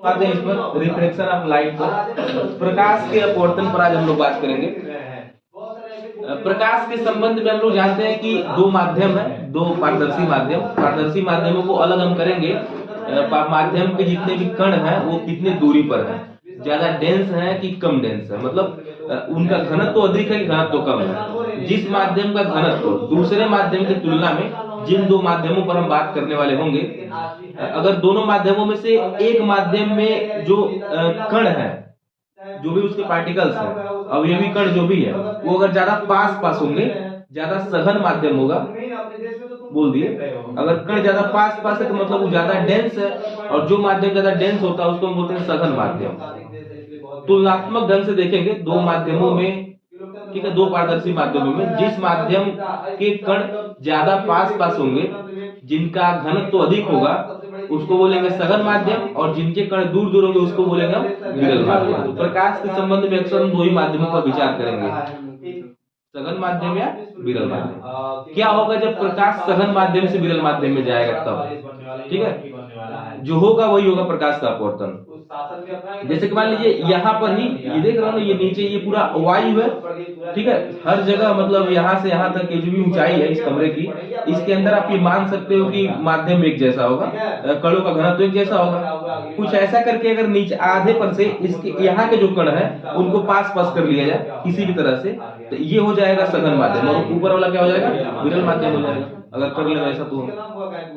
आते हैं इस पर रिफ्लेक्शन ऑफ लाइट पर। प्रकाश के अपवर्तन पर आज हम लोग बात करेंगे। प्रकाश के संबंध में हम लोग जानते हैं कि दो माध्यम है, दो पारदर्शी माध्यम। पारदर्शी माध्यमों को अलग हम करेंगे। माध्यम के जितने भी कण हैं वो कितने दूरी पर है, ज्यादा डेंस है कि कम डेंस है, मतलब उनका घनत्व तो अधिक है कि घनत्व तो कम है। जिस माध्यम का घनत्व दूसरे माध्यम की तुलना में, जिन दो माध्यमों पर हम बात करने वाले होंगे, अगर दोनों माध्यमों में से एक माध्यम में जो कण है, जो भी उसके पार्टिकल्स हैं, अवयवी कण जो भी है, वो अगर ज्यादा पास पास होंगे, ज्यादा सघन माध्यम होगा, बोल दिए। अगर कण ज्यादा पास पास है तो मतलब वो ज्यादा डेंस है, और जो माध्यम ज्यादा डेंस होता है उसको हम बोलते हैं सघन माध्यम। तुलनात्मक ढंग से देखेंगे दो माध्यमों में, ठीक है, दो पारदर्शी माध्यमों में जिस माध्यम के कण ज्यादा पास पास होंगे, जिनका घनत्व तो अधिक होगा, उसको बोलेंगे सघन माध्यम, और जिनके कण दूर दूर होंगे उसको बोलेंगे विरल माध्यम। प्रकाश के संबंध में अक्सर हम दो ही माध्यमों पर विचार करेंगे, सघन माध्यम या विरल माध्यम। क्या होगा जब प्रकाश सघन माध्यम से विरल माध्यम में जाएगा तब, ठीक है, जो होगा वही होगा प्रकाश का अपवर्तन। जैसे कि मान लीजिए यहाँ पर ही ये देख रहा हूँ ना, ये नीचे ये पूरा वायु है, ठीक है, हर जगह, मतलब यहाँ से यहाँ तक की जो भी ऊंचाई है इस कमरे की, इसके अंदर आप ये मान सकते हो कि माध्यम एक जैसा होगा, कणों का घनत्व एक जैसा होगा। कुछ ऐसा करके अगर नीचे आधे पर से इसके यहाँ के जो कण है उनको पास पास कर लिया जाए किसी भी तरह से, तो ये हो जाएगा सघन माध्यम, और ऊपर वाला क्या हो जाएगा, विरल माध्यम हो जाएगा। अगर कर लेना ऐसा तो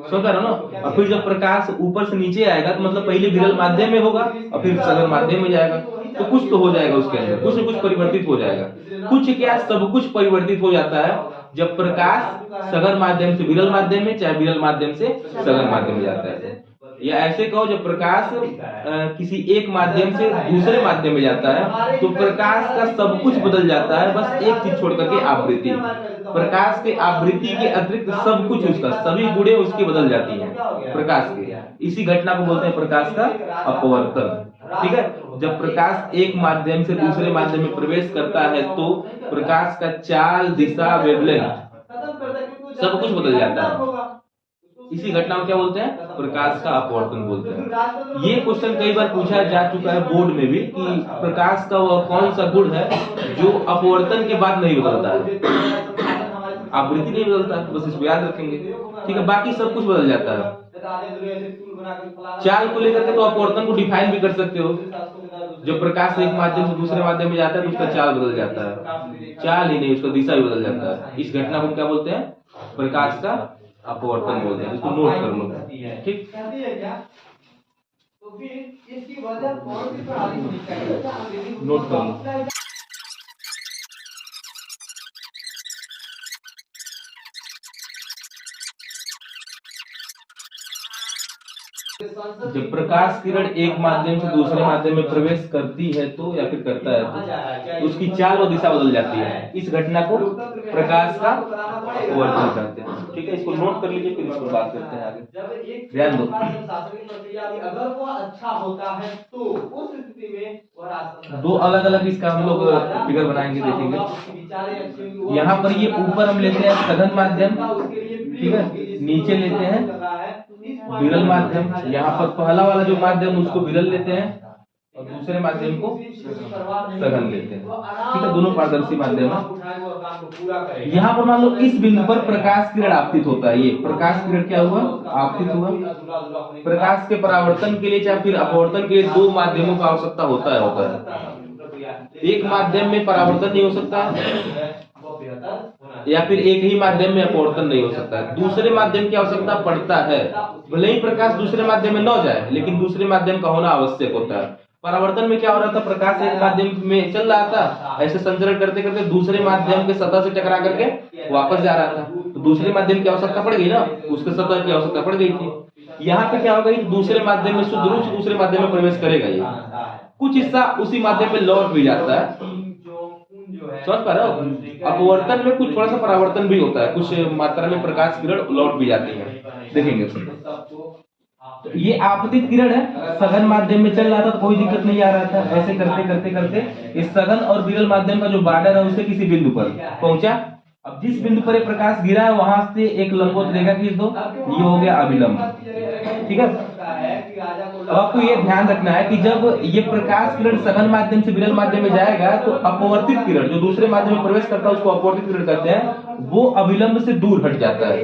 समझ रहे हो ना। और फिर जब प्रकाश ऊपर से नीचे आएगा तो मतलब पहले विरल माध्यम में होगा और फिर सघन माध्यम में जाएगा, तो कुछ तो हो जाएगा उसके अंदर, कुछ न कुछ परिवर्तित हो जाएगा। कुछ क्या, सब कुछ परिवर्तित हो जाता है जब प्रकाश सघन माध्यम से विरल माध्यम में, चाहे विरल माध्यम से सघन माध्यम में जाता है। या ऐसे कहो जब प्रकाश किसी एक माध्यम से दूसरे माध्यम में जाता है तो प्रकाश का सब कुछ बदल जाता है, बस एक चीज छोड़ करके आवृत्ति। प्रकाश के आवृत्ति के अतिरिक्त सब कुछ, उसका सभी गुणें उसकी बदल जाती हैं प्रकाश के। इसी घटना को बोलते हैं प्रकाश का अपवर्तन, ठीक है। जब प्रकाश एक माध्यम से दूसरे माध्यम में प्रवेश करता है तो प्रकाश का चाल, दिशा, वेवलेंथ सब कुछ बदल जाता है। इसी घटना को क्या बोलते हैं, प्रकाश का अपवर्तन बोलते हैं। ये क्वेश्चन कई बार पूछा जा चुका है बोर्ड में भी कि प्रकाश का वह कौन सा गुण है जो अपवर्तन के बाद नहीं बदलता है। आवृत्ति नहीं बदलता है, बस इसको याद रखेंगे, ठीक है, बाकी सब कुछ बदल जाता है। चाल को लेकर के तो अपवर्तन को डिफाइन भी कर सकते हो। जब प्रकाश एक माध्यम से दूसरे माध्यम में जाता है तो उसका चाल बदल जाता है, चाल ही नहीं उसका दिशा भी बदल जाता है। इस घटना को क्या बोलते हैं, प्रकाश का अपवर्तन बोलते हैं। इसको नोट कर लो, ठीक। नोट कर लो। जब प्रकाश किरण एक माध्यम से दूसरे माध्यम में प्रवेश करती है तो, या फिर करता है तो उसकी चाल और दिशा बदल जाती है। इस घटना को प्रकाश का अपवर्तन कहते हैं, ठीक है। इसको नोट कर लीजिए, फिर इस पर बात करते हैं आगे। ध्यान दो, अगर वो अच्छा होता है तो उस स्थिति में दो अलग अलग इसका हम लोग फिगर बनाएंगे, देखेंगे। यहाँ पर ये ऊपर हम लेते हैं सघन माध्यम, ठीक है, नीचे लेते हैं विरल माध्यम। यहाँ पर पहला वाला जो माध्यम उसको विरल लेते हैं और दूसरे माध्यम को सघन लेते हैं, ठीक है, दोनों पारदर्शी माध्यम है। यहाँ पर मान लो इस बिंदु पर प्रकाश किरण आपतित होता है, ये प्रकाश किरण क्या हुआ, आपतित हुआ। प्रकाश के परावर्तन के लिए चाहे फिर अपवर्तन के लिए दो माध्यमों का आवश्यकता होता है। एक माध्यम में परावर्तन नहीं हो सकता या फिर एक ही माध्यम में अपवर्तन नहीं हो सकता है, दूसरे माध्यम की आवश्यकता पड़ता है। भले ही प्रकाश दूसरे माध्यम में न जाए लेकिन दूसरे माध्यम का होना आवश्यक होता है। परावर्तन में क्या हो रहा था, प्रकाश एक माध्यम में चल रहा था, ऐसे संचरण करते करते दूसरे माध्यम के सतह से टकरा करके वापस जा रहा था, तो दूसरे माध्यम की आवश्यकता पड़ गई ना, उसके सतह की आवश्यकता पड़ गई थी। यहाँ पे क्या होगा, दूसरे माध्यम में शुद्ध रूप से दूसरे माध्यम में प्रवेश करेगा, ये कुछ हिस्सा उसी माध्यम में लौट भी जाता है। समझ पा रहे हो, अपवर्तन में कुछ थोड़ा सा परावर्तन भी होता है, कुछ मात्रा में प्रकाश किरण लौट भी जाती है, देखेंगे। तो ये आपतित किरण है, सघन माध्यम में चल रहा था तो कोई दिक्कत नहीं आ रहा था। ऐसे करते करते करते इस सघन और विरल माध्यम का जो बॉर्डर है उसे किसी बिंदु पर पहुंचा। अब जिस बिंदु पर प्रकाश गिरा है वहां से एक लंबवत रेखा खींच दो, ये हो गया अभिलंब, ठीक है। अब आपको ये ध्यान रखना है कि जब ये प्रकाश किरण सघन माध्यम से विरल माध्यम में जाएगा तो अपवर्तित किरण जो दूसरे माध्यम में प्रवेश करता है उसको अपवर्तित किरण कहते हैं, वो अविलंब से दूर हट जाता है।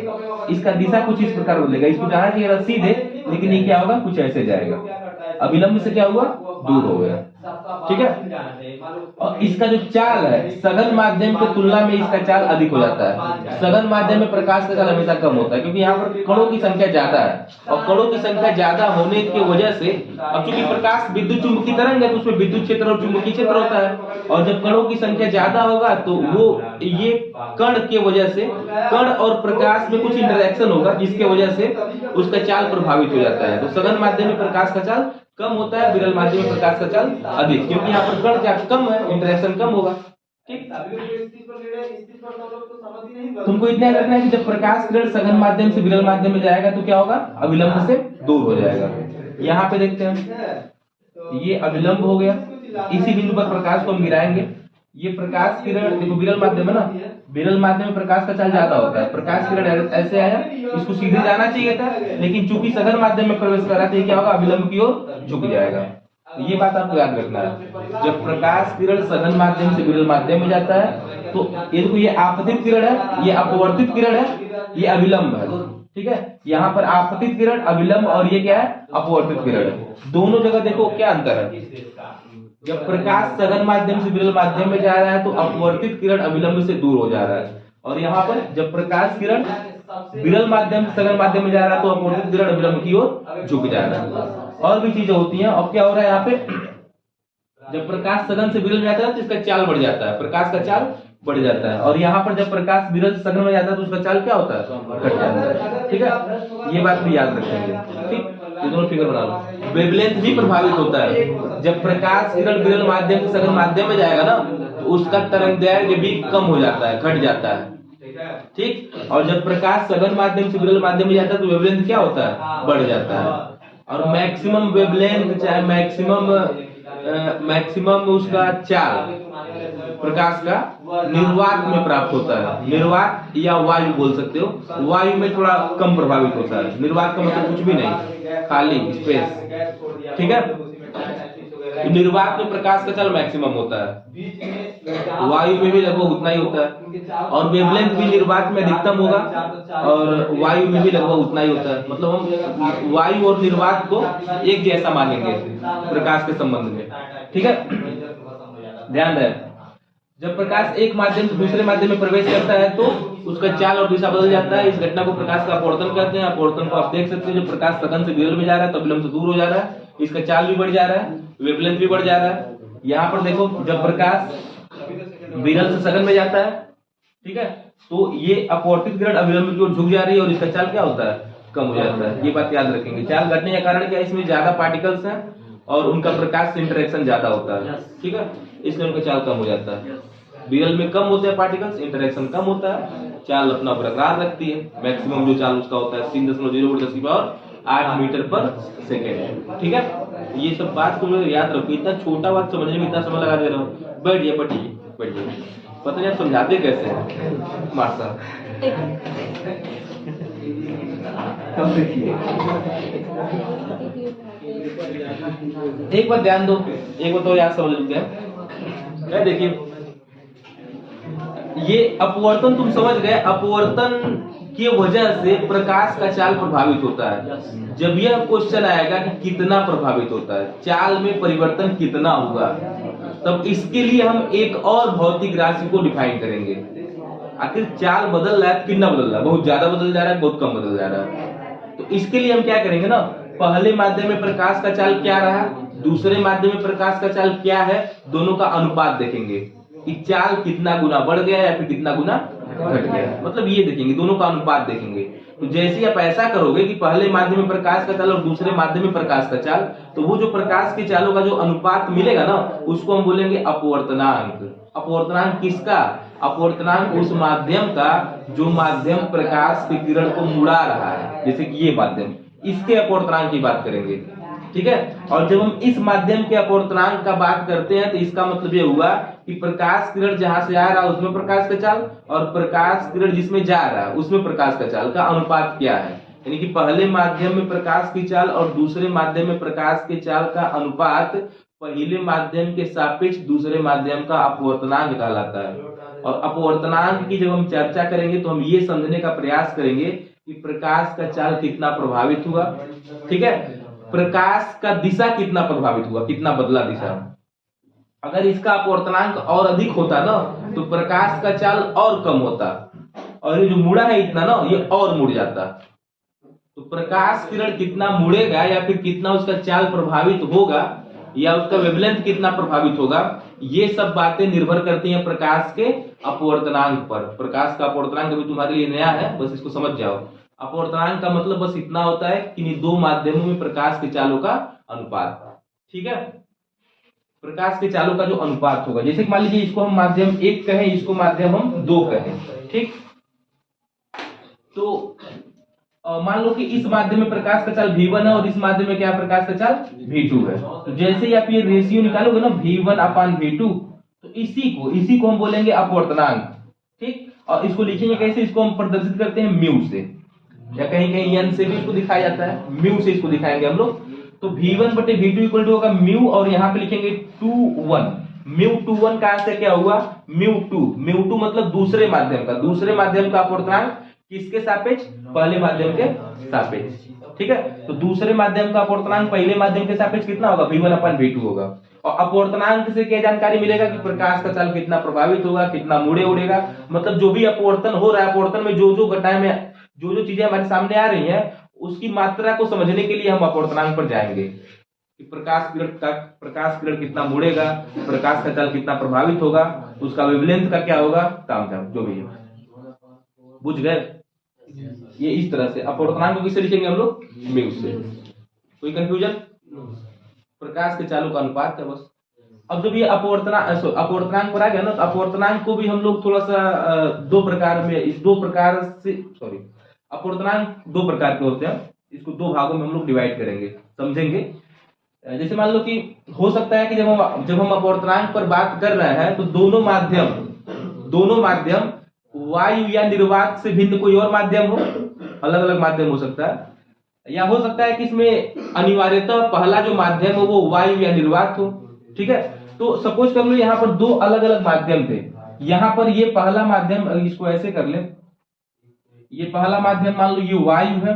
इसका दिशा कुछ इस प्रकार बदलेगा, इसको जाना चाहिए सीधे, लेकिन ये क्या होगा, कुछ ऐसे जाएगा, अविलंब से क्या हुआ, दूर हो गया। ठीक है। और इसका जो चाल है सघन माध्यम की तुलना में इसका चाल अधिक हो जाता है। सघन माध्यम में प्रकाश का चाल हमेशा कम होता है, क्योंकि यहाँ पर कणों की संख्या ज्यादा है, और कणों की संख्या ज्यादा होने की वजह से, अब चूंकि प्रकाश विद्युत चुंबकीय तरंग है तो उसमें विद्युत क्षेत्र और चुंबकीय क्षेत्र होता है, और जब कणों की संख्या ज्यादा होगा तो वो ये कण के वजह से कण और प्रकाश में कुछ इंटरेक्शन होगा जिसके वजह से उसका चाल प्रभावित हो जाता है। तो सघन माध्यम में प्रकाश का चाल कम होता है, विरल माध्यम में प्रकाश का चाल अधिक, क्योंकि यहाँ पर कण क्या कम है, इंटरेक्शन कम होगा। ठीक, तुमको इतना याद रखना है कि जब प्रकाश किरण सघन माध्यम से विरल माध्यम में जाएगा तो क्या होगा, अविलंब से दूर हो जाएगा। यहाँ पे देखते हैं ये अविलंब हो गया, इसी बिंदु पर प्रकाश को हम गिराएंगे। ये प्रकाश किरण देखो विरल माध्यम है ना, विरल माध्यम में प्रकाश का चाल ज्यादा होता है, प्रकाश किरण ऐसे आया, इसको सीधे जाना चाहिए था, लेकिन चूंकि सघन माध्यम में प्रवेश कर रहा था, ये क्या होगा, अविलंब की ओर झुक जाएगा। ये बात आपको याद रखना है। जब प्रकाश किरण सघन माध्यम से विरल माध्यम में जाता है तो ये देखो, ये आपतित किरण है, ये अपवर्तित किरण है, ये अविलंब है। ठीक है, यहाँ पर आपतित किरण अविलंब और ये क्या है, अपवर्तित किरण है। दोनों जगह देखो क्या अंतर है। जब प्रकाश सघन माध्यम से विरल माध्यम में जा रहा है तो अपवर्तित किरण अविलंब से दूर हो जा रहा है, और यहाँ पर जब प्रकाश किरण विरल माध्यम से सघन माध्यम में जा रहा है तो अपवर्तित किरण अविलंब की ओर झुक जा रहा है। और भी चीजें होती हैं। अब क्या हो रहा है यहाँ पे, जब प्रकाश सघन से विरल में जाता है तो इसका चाल बढ़ जाता है, प्रकाश का चाल बढ़ जाता है, और यहाँ पर जब प्रकाश विरल सघन में जाता है तो उसका चाल क्या होता है, घट जाता है। ठीक है, ये बात भी याद रखेंगे। ठीक, ये दोनों फिगर बना लो। वेवलेंथ भी प्रभावित होता है। जब प्रकाश किरण विरल माध्यम से सघन माध्यम में जाएगा ना तो उसका तरंगदैर्घ्य भी कम हो जाता है, घट जाता है। ठीक, और जब प्रकाश सघन माध्यम से विरल माध्यम में जाता है तो वेवलेंथ क्या होता है, बढ़ जाता है। और मैक्सिमम वेवलेंथ चाहे मैक्सिमम उसका चाल प्रकाश का निर्वात में प्राप्त होता है। निर्वात या वायु बोल सकते हो, वायु में थोड़ा कम प्रभावित होता है। निर्वात का मतलब कुछ भी नहीं, खाली स्पेस। ठीक है, तो निर्वात में प्रकाश का चाल मैक्सिमम होता है, वायु में भी लगभग उतना ही होता है, और वेवलेंथ भी निर्वात में अधिकतम होगा और वायु में भी लगभग उतना ही होता है। मतलब हम वायु और निर्वात को एक जैसा मानेंगे प्रकाश के संबंध में। ठीक है, ध्यान रहे, जब प्रकाश एक माध्यम से दूसरे माध्यम में प्रवेश करता है तो उसका चाल और दिशा बदल जाता है। इस घटना को प्रकाश का अपवर्तन कहते हैं। अपवर्तन को आप देख सकते हैं, जब प्रकाश सघन से विरल में जा रहा है तो अविलंब से दूर हो जा रहा है, इसका चाल भी बढ़ जा रहा है, वेवलेंथ भी बढ़ जा रहा है। यहाँ पर देखो, जब प्रकाश विरल से सघन में जाता है, ठीक है, तो ये अपवर्तित किरण अविलंब की ओर झुक जा रही है और इसका चाल क्या होता है, कम हो जाता है। ये बात याद रखेंगे। चाल घटने का कारण क्या है, इसमें ज्यादा पार्टिकल्स हैं और उनका प्रकाश से इंटरेक्शन ज्यादा होता है। ठीक है, इसलिए उनका चाल कम हो जाता है। विरल में कम होते हैं पार्टिकल्स, इंटरेक्शन कम होता है, चाल अपना बरकरार रखती है। मैक्सिमम जो चाल उसका होता है 3.0 मीटर पर सेकेंड। ठीक है, ये सब बात को याद रखो। इतना छोटा बात समझने में इतना समय लगा दे रहा हूँ। बैठिए बैठिए बैठिए, पता नहीं आप समझाते कैसे हैं मार साहब। एक बात ध्यान दो, एक बात तो याद समझ लेते हैं। देखिए, ये अपवर्तन तुम समझ गए, अपवर्तन की वजह से प्रकाश का चाल प्रभावित होता है। जब यह क्वेश्चन आएगा कि कितना प्रभावित होता है, चाल में परिवर्तन कितना होगा, तब इसके लिए हम एक और भौतिक राशि को डिफाइन करेंगे। आखिर चाल बदल रहा है, कितना बदल रहा है, बहुत ज्यादा बदल जा रहा है, बहुत कम बदल जा रहा है, तो इसके लिए हम क्या करेंगे ना, पहले माध्यम में प्रकाश का चाल क्या रहा, दूसरे माध्यम में प्रकाश का चाल क्या है, दोनों का अनुपात देखेंगे कि चाल कितना गुना बढ़ गया या फिर कितना गुना घट गया। मतलब ये देखेंगे, दोनों का अनुपात देखेंगे। तो जैसे आप ऐसा करोगे कि पहले माध्यम में प्रकाश का चाल और दूसरे माध्यम में प्रकाश का चाल, तो वो जो प्रकाश के चालों का जो अनुपात मिलेगा ना, उसको हम बोलेंगे अपवर्तनांक। अपवर्तनांक किसका, अपवर्तनांक उस माध्यम का जो माध्यम प्रकाश के किरण को मुड़ा रहा है, जैसे कि ये माध्यम, इसके अपवर्तनांक की बात करेंगे। ठीक है, और जब हम इस माध्यम के अपवर्तनांक का बात करते हैं तो इसका मतलब ये हुआ कि प्रकाश किरण जहां से आ रहा है उसमें प्रकाश का चाल और प्रकाश किरण जिसमें जा रहा है उसमें प्रकाश का चाल का अनुपात क्या है। यानी कि पहले माध्यम में प्रकाश की चाल और दूसरे माध्यम में प्रकाश की चाल का अनुपात पहले माध्यम के सापेक्ष दूसरे माध्यम का अपवर्तनांक कहलाता है। और अपवर्तनांक की जब हम चर्चा करेंगे तो हम ये समझने का प्रयास करेंगे कि प्रकाश का चाल कितना प्रभावित हुआ, ठीक है, प्रकाश का दिशा कितना प्रभावित हुआ, कितना बदला दिशा। अगर इसका अपवर्तनांक और अधिक होता ना तो प्रकाश का चाल और कम होता, और ये जो मुड़ा है इतना ना ये और मुड़ जाता। तो प्रकाश किरण कितना मुड़ेगा या फिर कितना उसका चाल प्रभावित होगा या उसका वेवलेंथ कितना प्रभावित होगा, ये सब बातें निर्भर करती हैं प्रकाश के अपवर्तनांक पर। प्रकाश का अपवर्तनांक अभी तुम्हारे लिए नया है, बस इसको समझ जाओ। अपवर्तनांक का मतलब बस इतना होता है कि दो माध्यमों में प्रकाश के चालों का अनुपात, ठीक है, प्रकाश के चालों का जो अनुपात होगा। जैसे मान लीजिए इसको हम माध्यम 1 कहें, इसको माध्यम हम 2 कहें, ठीक। तो मान लो कि इस माध्यम में प्रकाश का चाल V1 है और इस माध्यम में क्या प्रकाश का चाल V2 है। तो जैसे ही आप ये रेशियो निकालोगे ना V1/V2, तो इसी को हम बोलेंगे अपवर्तनांक, ठीक। और इसको लिखेंगे कैसे, इसको हम प्रदर्शित करते हैं म्यू से, या कहीं कहीं n से भी इसको दिखाया जाता है, म्यू से इसको दिखाएंगे हम लोग। तो V1/V2 इक्वल टू होगा म्यू, और यहाँ पे लिखेंगे 2:1। μ21 का से क्या हुआ μ2 मतलब दूसरे माध्यम का अपवर्तनांक किसके सापेक्ष, पहले माध्यम के सापेक्ष, ठीक है। तो दूसरे माध्यम का अपवर्तनांक पहले माध्यम के सापेक्ष कितना होगा, V1/V2 होगा। और अपवर्तनांक से क्या जानकारी मिलेगा कि प्रकाश का चाल कितना प्रभावित होगा, कितना मुड़े उड़ेगा, मतलब जो भी अपवर्तन हो रहा है, अपवर्तन में जो घटनाएं में जो चीजें हमारे सामने आ रही हैं उसकी मात्रा को समझने के लिए हम अपवर्तनांक पर जाएंगे कि प्रकाश किरण कितना मुड़ेगा, प्रकाश का चाल कितना प्रभावित होगा, उसका वेवलेंथ का क्या होगा, तामझाम जो भी है। बुझ गए? ये इस तरह से अपवर्तनांक को किससे लिखेंगे हम लोग, म्यू से। कोई कंफ्यूजन? प्रकाश के चालों का अनुपात है बस। अब जब ये अपवर्तनांक पर आ गया ना, तो अपवर्तनांक को भी हम लोग थोड़ा सा अपवर्तनांक 2 प्रकार के होते हैं, इसको 2 भागों में हम लोग डिवाइड करेंगे, समझेंगे। जैसे मान लो कि हो सकता है कि जब हम अपवर्तनांक पर बात कर रहे हैं तो दोनों माध्यम वायु या निर्वात से भिन्न कोई और माध्यम हो, अलग अलग माध्यम हो सकता है, या हो सकता है कि इसमें अनिवार्यतः पहला जो माध्यम हो वो वायु या निर्वात हो, ठीक है। तो सपोज कर लो यहाँ पर 2 अलग अलग माध्यम थे, यहाँ पर ये पहला माध्यम, इसको ऐसे कर ले, ये पहला माध्यम मान लो ये वायु है,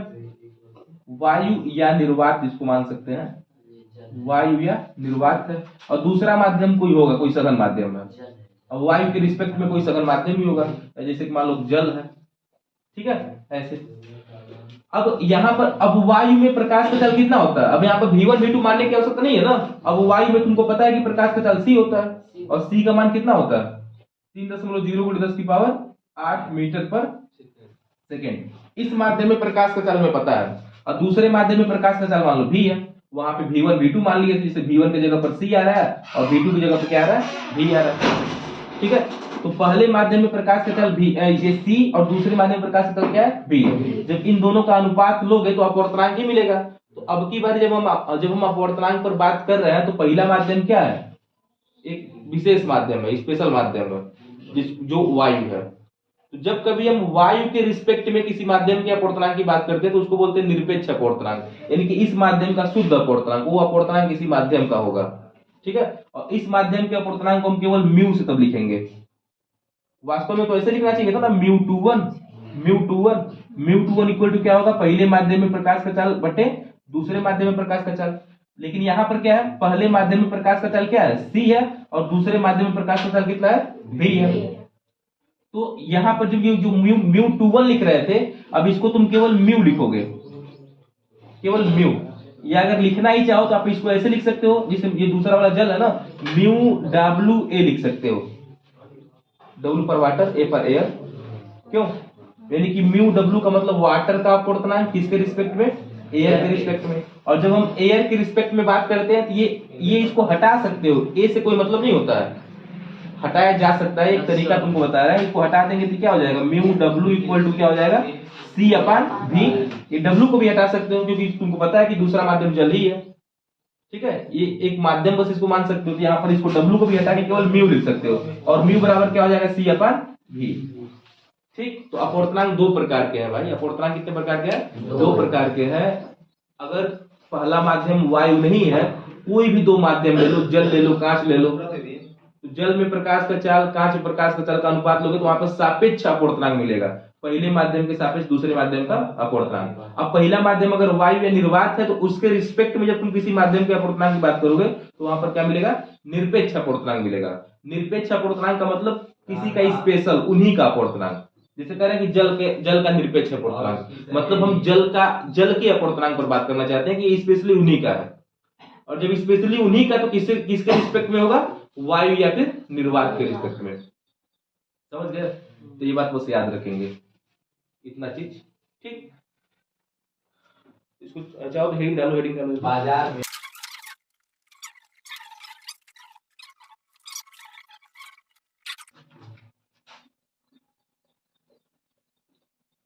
वायु या निर्वात इसको मान सकते हैं, वायु या निर्वात है, और दूसरा माध्यम कोई होगा, कोई सघन माध्यम है, और वायु के रिस्पेक्ट में कोई सघन माध्यम भी होगा, जैसे कि मान लो जल है, ठीक है, ऐसे। अब यहाँ पर अब वायु में प्रकाश का चाल कितना होता है, अब यहाँ पर V1/V2 मानने की आवश्यकता नहीं है ना। अब वायु में तुमको पता है कि प्रकाश का चाल c होता है, और c का मान कितना होता है, 3.0 × 10⁸ मीटर पर सेकेंड। इस माध्यम में प्रकाश का चाल में पता है, और दूसरे माध्यम में प्रकाश का चाल मान लो v है, वहां पे V1/V2 मान लिया, जिससे V1 की जगह पर c आ रहा है और V2 की जगह पर क्या आ रहा है, v आ रहा है, ठीक है। तो पहले माध्यम में प्रकाश का चाल ये c और दूसरे माध्यम में प्रकाश का चाल क्या है, v। जब इन दोनों का अनुपात लोगे तो अपवर्तनांक ही मिलेगा। तो अब की बार जब हम अपवर्तनांक पर बात कर रहे हैं तो पहला माध्यम क्या है, एक विशेष माध्यम है, स्पेशल माध्यम है, जो वायु है। तो जब कभी हम वायु के रिस्पेक्ट में किसी माध्यम के अपवर्तनांक की बात करते हैं तो उसको बोलते हैं निरपेक्ष अपवर्तनांक, यानी कि इस माध्यम का शुद्ध अपवर्तनांक, वो अपवर्तनांक किसी माध्यम का होगा, ठीक है। और इस माध्यम के अपवर्तनांक को हम केवल म्यू से तब लिखेंगे, वास्तव में तो ऐसे लिखना चाहिए था ना, μ21 इक्वल टू क्या होगा, पहले माध्यम में प्रकाश का चाल बटे दूसरे माध्यम में प्रकाश का चाल। लेकिन यहाँ पर क्या है, पहले माध्यम में प्रकाश का चाल क्या है, c है, और दूसरे माध्यम में प्रकाश का चाल कितना है, v है। तो यहाँ पर जब ये जो μ21 लिख रहे थे, अब इसको तुम केवल म्यू लिखोगे, केवल म्यू। या अगर लिखना ही चाहो तो आप इसको ऐसे लिख सकते हो, जिसे ये दूसरा वाला जल है ना, μWA लिख सकते हो, W पर वाटर, A पर एयर, क्यों, यानी कि μW का मतलब वाटर का अपवर्तनांक किसके रिस्पेक्ट में, एयर के रिस्पेक्ट में। और जब हम एयर के रिस्पेक्ट में बात करते हैं तो ये इसको हटा सकते हो, ए से कोई मतलब नहीं होता है, हटाया जा सकता है, एक तरीका तुमको बता रहा है। इसको हटा देंगे तो क्या हो जाएगा, μW इक्वल टू क्या हो जाएगा, C/V। ये W को भी हटा सकते हो क्योंकि तुमको पता है कि दूसरा माध्यम जल ही है, ठीक है, ये एक माध्यम बस इसको मान सकते हो। तो यहाँ पर इसको W को भी हटा के केवल म्यू लिख सकते हो, और म्यू बराबर क्या हो जाएगा, C/V, ठीक। तो अपवर्तनांक दो प्रकार के हैं भाई, अपवर्तनांक कितने प्रकार के हैं? दो प्रकार के हैं। अगर पहला माध्यम वायु नहीं है, कोई भी दो माध्यम ले लो, जल ले लो, कांच ले लो, तो जल में प्रकाश का चाल, कांच में प्रकाश का चाल का अनुपात लोगे तो वहां पर सापेक्ष अपवर्तनांक मिलेगा, पहले माध्यम के सापेक्ष दूसरे माध्यम का अपवर्तनांक। अब पहला माध्यम अगर वायु या निर्वात है तो उसके रिस्पेक्ट में जब तुम किसी माध्यम के अपवर्तनांक की बात करोगे तो वहां पर क्या मिलेगा? निरपेक्ष अपवर्तनांक मिलेगा। निरपेक्ष अपवर्तनांक का मतलब किसी का स्पेशल, उन्हीं का अपवर्तनांक। जैसे कह रहे हैं कि जल का निरपेक्ष अपवर्तनांक, मतलब हम जल के अपवर्तनांक पर बात करना चाहते हैं कि स्पेशली उन्हीं का है। और जब स्पेशली उन्हीं का तो किसके रिस्पेक्ट में होगा? वायु या फिर निर्वात के रिस्पेक्ट में। समझ गए? तो ये बात बस याद रखेंगे, इतना चीज। ठीक, इसको चाहो तो हेडिंग डालो बाजार में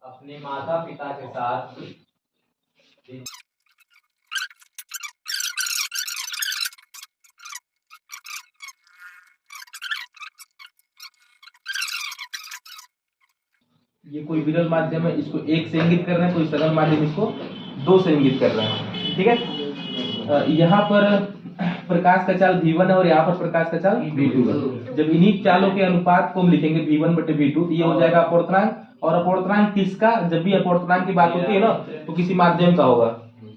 अपने माता पिता के साथ ये कोई विरल माध्यम है, इसको एक से इंगित कर रहे हैं, कोई सरल माध्यम इसको दो से इंगित कर रहे हैं। ठीक है, यहाँ पर प्रकाश का चाल V1 है और यहाँ पर प्रकाश का चाल V2 है। जब इन्हीं चालों के अनुपात को हम लिखेंगे V1 बटे V2, ये हो जाएगा अपवर्तनांक। और अपवर्तनांक किसका? जब भी अपवर्तनांक की बात होती है ना तो किसी माध्यम का होगा,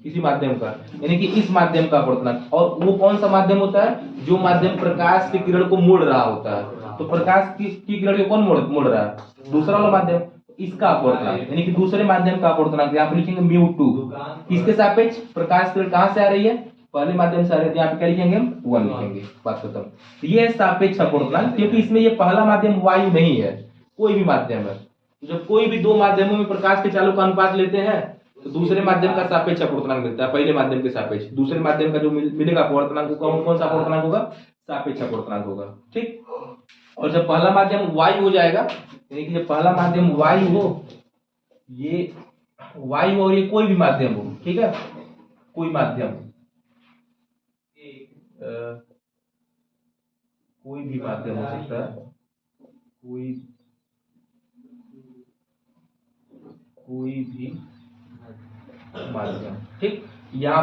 किसी माध्यम का, यानी कि इस माध्यम का अपवर्तनांक। और वो कौन सा माध्यम होता है? जो माध्यम प्रकाश की किरण को मोड़ रहा होता है। तो प्रकाश की किरण को कौन मोड़ रहा है? दूसरा वाला माध्यम, इसका अपवर्तनांक, यानी कि दूसरे माध्यम का अपवर्तनांक। यहाँ पे लिखेंगे μ2, किसके सापेक्ष? प्रकाश किरण कहां से आ रही है? पहले माध्यम से आ रही है, यहाँ पे क्या लिखेंगे? हम 1 लिखेंगे, बात खत्म। तो ये है सापेक्ष अपवर्तनांक, क्योंकि इसमें ये पहला माध्यम वायु नहीं है, कोई भी माध्यम है। तो जब कोई भी दो माध्यमों में प्रकाश के चालों का अनुपात लेते हैं तो दूसरे माध्यम का सापेक्ष अपवर्तनांक मिलता है, पहले माध्यम के सापेक्ष। दूसरे माध्यम का जो मिलेगा अपवर्तनांक, कौन सा अपवर्तनांक होगा? सापेक्ष अपवर्तनांक होगा। ठीक। और जब पहला माध्यम वायु हो जाएगा, यानी कि जब पहला माध्यम वायु हो, ये वायु और ये कोई भी माध्यम हो, ठीक है, कोई माध्यम, कोई भी माध्यम हो सकता है, कोई भी माध्यम। ठीक, यहाँ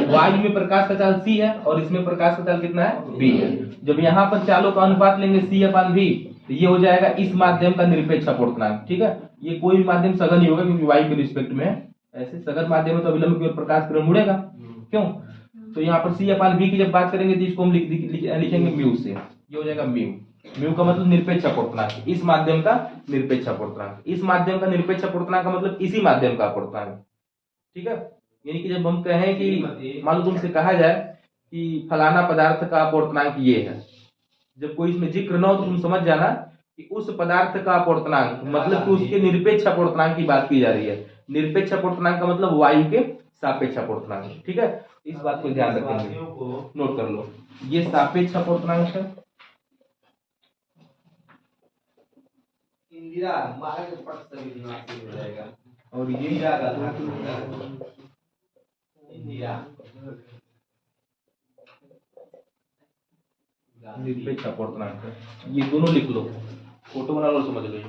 वायु में प्रकाश का चाल C है और इसमें प्रकाश का चाल कितना है? V है। जब यहाँ पर चालों का अनुपात लेंगे C/V, तो ये हो जाएगा इस माध्यम का निरपेक्ष अपवर्तनांक। ठीक है, ये कोई भी माध्यम सघन ही होगा क्योंकि वायु के रिस्पेक्ट में है। ऐसे सघन माध्यम में तो अविलंब की ओर प्रकाश किरण मुड़ेगा, क्यों? तो यहाँ पर C/V की जब बात करेंगे तो इसको हम लिखेंगे म्यू से, ये हो जाएगा म्यू। म्यू का मतलब निरपेक्ष अपवर्तनांक, इस माध्यम का निरपेक्ष अपवर्तनांक। इस माध्यम का निरपेक्ष अपवर्तनांक का मतलब इसी माध्यम का अपवर्तनांक। ठीक है, यानी कि जब हम कहें कि मान लो तुमसे कहा जाए कि फलाना पदार्थ का अपवर्तनांक ये है, जब कोई इसमें जिक्र न हो तो तुम समझ जाना कि उस पदार्थ का अपवर्तनांक, मतलब कि उसके निरपेक्ष अपवर्तनांक की बात की जा रही है। निरपेक्ष अपवर्तनांक का मतलब वायु के सापेक्ष अपवर्तनांक। ठीक है, इस बात को ध्यान रखेंगे, नोट कर लो, ये सापेक्ष अपवर्तनांक है। इंदिरा मार्ग पट सभी दिमाग से हो जाएगा। और ये इंदिरा का था इंदिरा निरपेक्ष अपवर्तनांक है। ये दोनों लिख लो, फोटो बना लो, समझ लो।